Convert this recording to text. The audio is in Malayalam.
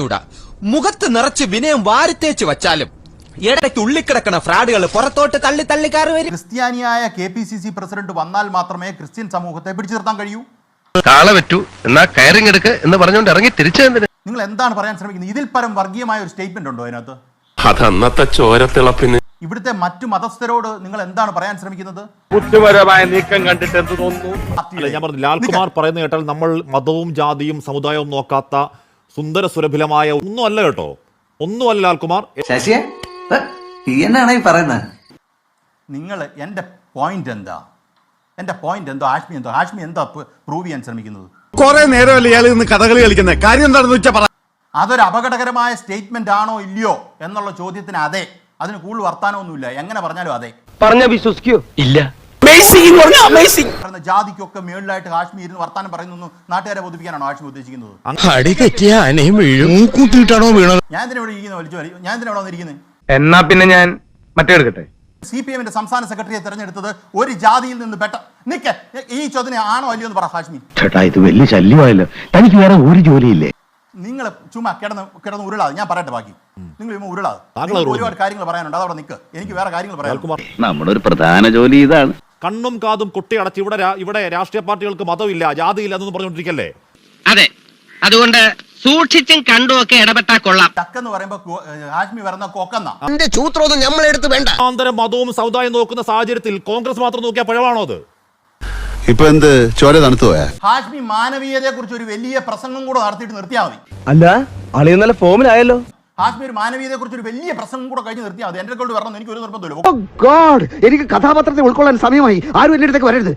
അറിഞ്ഞൂടാ. മുഖത്ത് നിറച്ച് വിനയം വാരിത്തേച്ച് വച്ചാലും ഇടയ്ക്ക് ഉള്ളിക്കിടക്കണ ഫ്രാഡുകൾ പുറത്തോട്ട് തള്ളി തള്ളിക്കാറ് വരും. ക്രിസ്ത്യാനിയായ KPCC പ്രസിഡന്റ് വന്നാൽ മാത്രമേ ക്രിസ്ത്യൻ സമൂഹത്തെ പിടിച്ചു നിർത്താൻ കഴിയൂ. കാള വെറ്റു എന്നാ കയറിങ് എടുക്ക് എന്ന് പറഞ്ഞുകൊണ്ട് ഇറങ്ങി തിരിച്ചെന്തിന്? നിങ്ങൾ എന്താണ് പറയാൻ ശ്രമിക്കുന്നത്? ഇതിൽ പരം വർഗീയമായ ഒരു സ്റ്റേറ്റ്മെന്റ് ഉണ്ടോ അതിനകത്ത്? അതന്നത്തെ ചോരത്തിളപ്പിന് ഇവിടുത്തെ മറ്റു മതസ്ഥരോട് നിങ്ങൾ എന്താണ് പറയാൻ ശ്രമിക്കുന്നത്? ബുദ്ധിപരമായ നീക്കം കണ്ടിട്ട് എന്ത് തോന്നുന്നു? ഞാൻ പറഞ്ഞു, ലാൽകുമാർ പറയുന്ന കേട്ടാൽ നമ്മൾ മതവും ജാതിയും സമുദായവും നോക്കാത്ത സുന്ദര സുരഭിലമായ ഒന്നുമല്ല കേട്ടോ, ഒന്നുമല്ല ലാൽകുമാർ. ശശിയെ എന്നാണ് ഈ പറയുന്നത്? നിങ്ങൾ എൻ്റെ പോയിന്റ് എന്താ? ഹാഷ്മി എന്താ പ്രൂവ് ചെയ്യാൻ ശ്രമിക്കുന്നത്? കുറെ നേരമല്ലേ ഇയാൾ ഇന്ന് കഥകളി കളിക്കുന്നത്? കാര്യം എന്താണെന്ന് വെച്ചാൽ പറ. അതൊരു അപകടകരമായ സ്റ്റേറ്റ്മെന്റ് ആണോ ഇല്ലയോ എന്നുള്ള ചോദ്യത്തിന് അതെ. അതിന് കൂടുതൽ വർത്താനമൊന്നുമില്ല. എങ്ങനെ പറഞ്ഞാലും അതെ. പറഞ്ഞ വിശ്വസിക്കോ? ഇല്ല. ജാതിക്കൊക്കെ മേളിലായിട്ട് ഹാഷ്മി ഇരുന്ന് വർത്താനം പറയുന്നു. നാട്ടുകാരെ ബോധിപ്പിക്കാനാണോ ഹാഷ്മി ഉദ്ദേശിക്കുന്നത്? ഞാൻ എന്തിനാ ഇവിടെ ഇരിക്കുന്നത്? എന്നാ പിന്നെ ഞാൻ മറ്റേ എടുക്കട്ടെ. CPM-ന്റെ സംസ്ഥാന സെക്രട്ടറിയെ തെരഞ്ഞെടുത്തത് ഒരു ജാതിയിൽ നിന്ന് ഈ ചോദ്യം ആണോ അല്ലയോ എന്ന് പറ ഹാഷ്മി. ചേട്ടാ, ഇത് വലിയ ശല്യമായല്ലോ. തനിക്ക് വേറെ ഒരു ജോലിയില്ലേ? നിങ്ങൾ ചുമ്മാ കിടന്ന് ഉരുളാതെ. ഞാൻ പറയട്ടെ ബാക്കി. നിങ്ങൾ ഉരുളാതെ. ഒരുപാട് കാര്യങ്ങൾ പറയാനുണ്ട്. അതവിടെ നിൽക്ക്. എനിക്ക് വേറെ കാര്യങ്ങൾ പറയാം. നമ്മുടെ ഒരു പ്രധാന ജോലി ഇതാണ്. കണ്ണും കാതും കൊട്ടി അടച്ച് ഇവിടെ രാഷ്ട്രീയ പാർട്ടികൾക്ക് മതമില്ല, ജാതിയില്ല എന്നൊന്നും പറഞ്ഞുകൊണ്ടിരിക്കല്ലേ? അതെ, അതുകൊണ്ട് സൂക്ഷിച്ചും കണ്ടും ഒക്കെ ഇടപെട്ടാ കൊള്ളാം. ചക്കെന്ന് പറയുമ്പോ ഹാഷ്മി വരുന്ന കൊക്കെന്ന എന്റെ ചൂത്രമൊന്നും നമ്മളെടുത്ത് വേണ്ട. ആന്തരം മതവും സമുദായം നോക്കുന്ന സാഹചര്യത്തിൽ കോൺഗ്രസ് മാത്രം നോക്കിയാൽ പഴവാണോ അത്? ഇപ്പൊ എന്ത് ചോര തണുത്തു പോയാ? ഹാഷ്മി മാനവീയതയെ കുറിച്ച് ഒരു വലിയ പ്രസംഗം കൂടെ നടത്തിയിട്ട് നിർത്തിയാൽ മതി. അല്ല, അളിയ നല്ല ഫോമിലായല്ലോ. ഹാഷ്മി ഒരു മാനവീയതയെ കുറിച്ച് ഒരു വലിയ പ്രസംഗം കൂടെ കഴിഞ്ഞ് നിർത്തിയാൽ മതി. എന്റെ കൊണ്ട് വരണം എനിക്ക് ഒരു നിർബന്ധമില്ല. എനിക്ക് കഥാപാത്രത്തെ ഉൾക്കൊള്ളാൻ സമയമായി. ആരും എന്റെ അടുത്തേക്ക് വരരുത്.